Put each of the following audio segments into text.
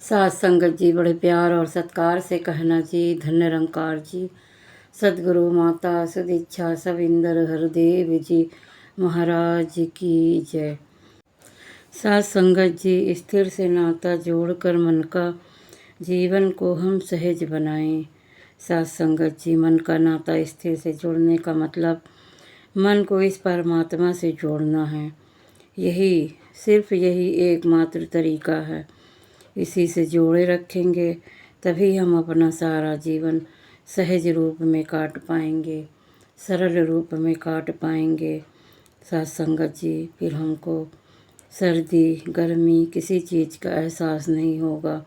साथ संगत जी बड़े प्यार और सत्कार से कहना जी। धन्य निरंकार जी, सदगुरु माता सदिच्छा सविंदर हरदेव जी महाराज की जय। साथ संगत जी, स्थिर से नाता जोड़कर मन का जीवन को हम सहज बनाएं। साथ संगत जी, मन का नाता स्थिर से जोड़ने का मतलब मन को इस परमात्मा से जोड़ना है। सिर्फ यही एकमात्र तरीका है। इसी से जोड़े रखेंगे तभी हम अपना सारा जीवन सहज रूप में काट पाएंगे, सरल रूप में काट पाएंगे। साथ संगत जी, फिर हमको सर्दी गर्मी किसी चीज़ का एहसास नहीं होगा।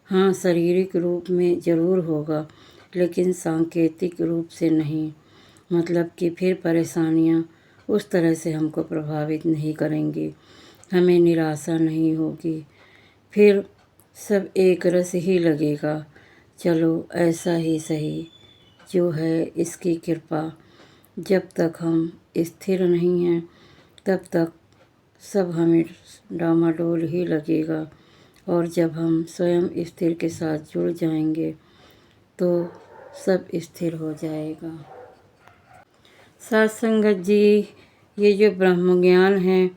हाँ, शारीरिक रूप में ज़रूर होगा, लेकिन सांकेतिक रूप से नहीं। मतलब कि फिर परेशानियाँ उस तरह से हमको प्रभावित नहीं करेंगी, हमें निराशा नहीं होगी, फिर सब एक रस ही लगेगा। चलो ऐसा ही सही, जो है इसकी कृपा। जब तक हम स्थिर नहीं हैं तब तक सब हमें डामाडोल ही लगेगा, और जब हम स्वयं स्थिर के साथ जुड़ जाएंगे तो सब स्थिर हो जाएगा। साथ संगत जी, ये जो ब्रह्म ज्ञान है,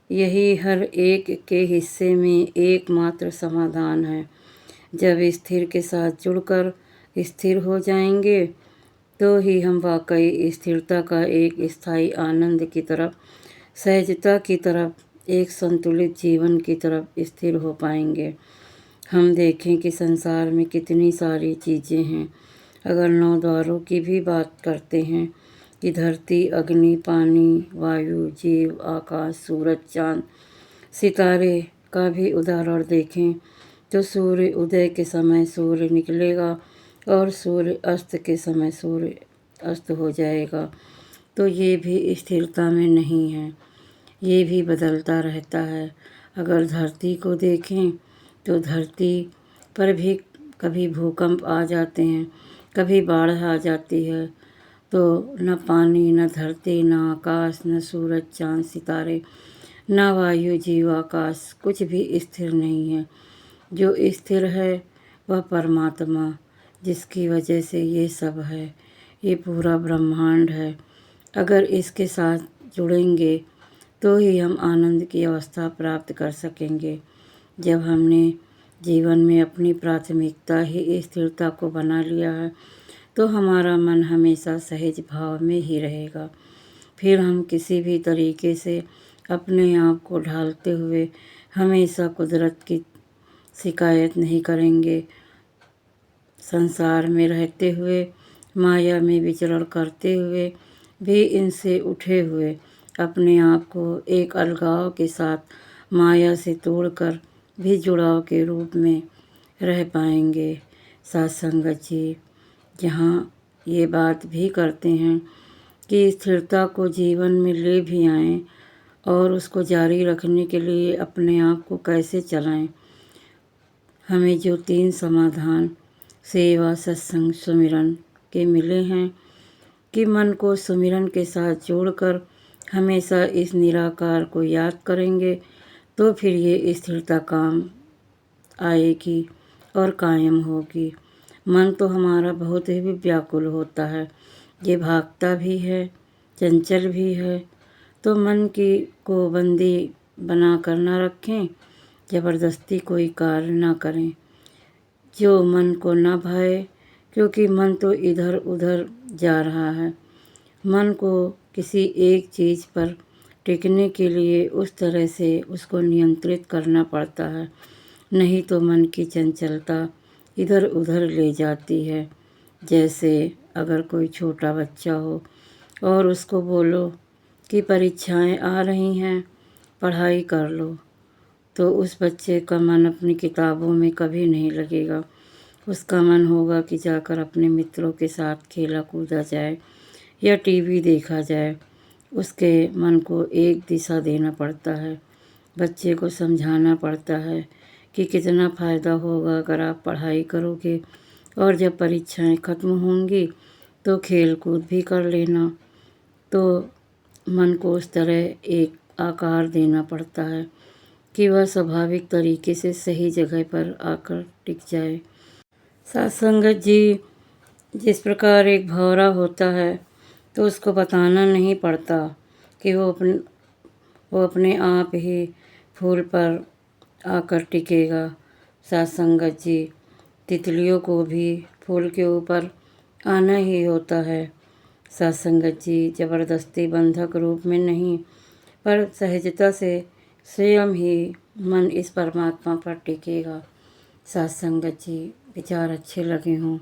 यही हर एक के हिस्से में एकमात्र समाधान है। जब स्थिर के साथ जुड़कर स्थिर हो जाएंगे तो ही हम वाकई स्थिरता का एक स्थायी आनंद की तरफ, सहजता की तरफ, एक संतुलित जीवन की तरफ स्थिर हो पाएंगे। हम देखें कि संसार में कितनी सारी चीज़ें हैं। अगर 9 द्वारों की भी बात करते हैं कि धरती, अग्नि, पानी, वायु, जीव, आकाश, सूरज, चाँद, सितारे का भी उदाहरण देखें तो सूर्य उदय के समय सूर्य निकलेगा और सूर्य अस्त के समय सूर्य अस्त हो जाएगा। तो ये भी स्थिरता में नहीं है, ये भी बदलता रहता है। अगर धरती को देखें तो धरती पर भी कभी भूकंप आ जाते हैं, कभी बाढ़ आ जाती है। तो न पानी, न धरती, न आकाश, न सूरज, चाँद, सितारे, न वायु, जीव, आकाश, कुछ भी स्थिर नहीं है। जो स्थिर है वह परमात्मा, जिसकी वजह से ये सब है, ये पूरा ब्रह्मांड है। अगर इसके साथ जुड़ेंगे तो ही हम आनंद की अवस्था प्राप्त कर सकेंगे। जब हमने जीवन में अपनी प्राथमिकता ही स्थिरता को बना लिया है तो हमारा मन हमेशा सहज भाव में ही रहेगा। फिर हम किसी भी तरीके से अपने आप को ढालते हुए हमेशा कुदरत की शिकायत नहीं करेंगे। संसार में रहते हुए, माया में विचरण करते हुए भी इनसे उठे हुए अपने आप को एक अलगाव के साथ माया से तोड़कर भी जुड़ाव के रूप में रह पाएंगे। साथ संगत जी, जहाँ ये बात भी करते हैं कि स्थिरता को जीवन में ले भी आएं और उसको जारी रखने के लिए अपने आप को कैसे चलाएं। हमें जो 3 समाधान सेवा, सत्संग, सुमिरन के मिले हैं कि मन को सुमिरन के साथ जोड़कर हमेशा इस निराकार को याद करेंगे तो फिर ये स्थिरता काम आएगी और कायम होगी। मन तो हमारा बहुत ही व्याकुल होता है, ये भागता भी है, चंचल भी है। तो मन को बंदी बना कर ना रखें, ज़बरदस्ती कोई कार्य ना करें जो मन को ना भाए, क्योंकि मन तो इधर उधर जा रहा है। मन को किसी एक चीज़ पर टिकने के लिए उस तरह से उसको नियंत्रित करना पड़ता है, नहीं तो मन की चंचलता इधर उधर ले जाती है। जैसे अगर कोई छोटा बच्चा हो और उसको बोलो कि परीक्षाएं आ रही हैं, पढ़ाई कर लो, तो उस बच्चे का मन अपनी किताबों में कभी नहीं लगेगा। उसका मन होगा कि जाकर अपने मित्रों के साथ खेला कूदा जाए या टीवी देखा जाए। उसके मन को एक दिशा देना पड़ता है, बच्चे को समझाना पड़ता है कि कितना फ़ायदा होगा अगर आप पढ़ाई करोगे, और जब परीक्षाएं ख़त्म होंगी तो खेल कूद भी कर लेना। तो मन को उस तरह एक आकार देना पड़ता है कि वह स्वाभाविक तरीके से सही जगह पर आकर टिक जाए। साथ संगत जी, जिस प्रकार एक भंवरा होता है तो उसको बताना नहीं पड़ता कि वो अपने आप ही फूल पर आकर टिकेगा। साथ संगत जी, तितलियों को भी फूल के ऊपर आना ही होता है। साथ संगत जी, ज़बरदस्ती बंधक रूप में नहीं पर सहजता से स्वयं ही मन इस परमात्मा पर टिकेगा। साथ संगत जी, विचार अच्छे लगे हों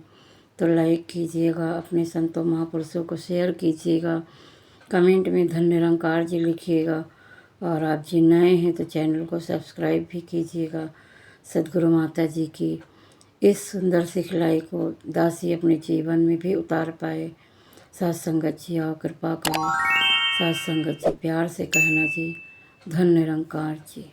तो लाइक कीजिएगा, अपने संतों महापुरुषों को शेयर कीजिएगा, कमेंट में धन्य निरंकार जी लिखिएगा और आप जी नए हैं तो चैनल को सब्सक्राइब भी कीजिएगा। सद्गुरु माता जी की इस सुंदर सिखलाई को दासी अपने जीवन में भी उतार पाए। साथ संगत जी, आओ कृपा करो। साथ संगत जी, प्यार से कहना जी, धन्य निरंकार जी।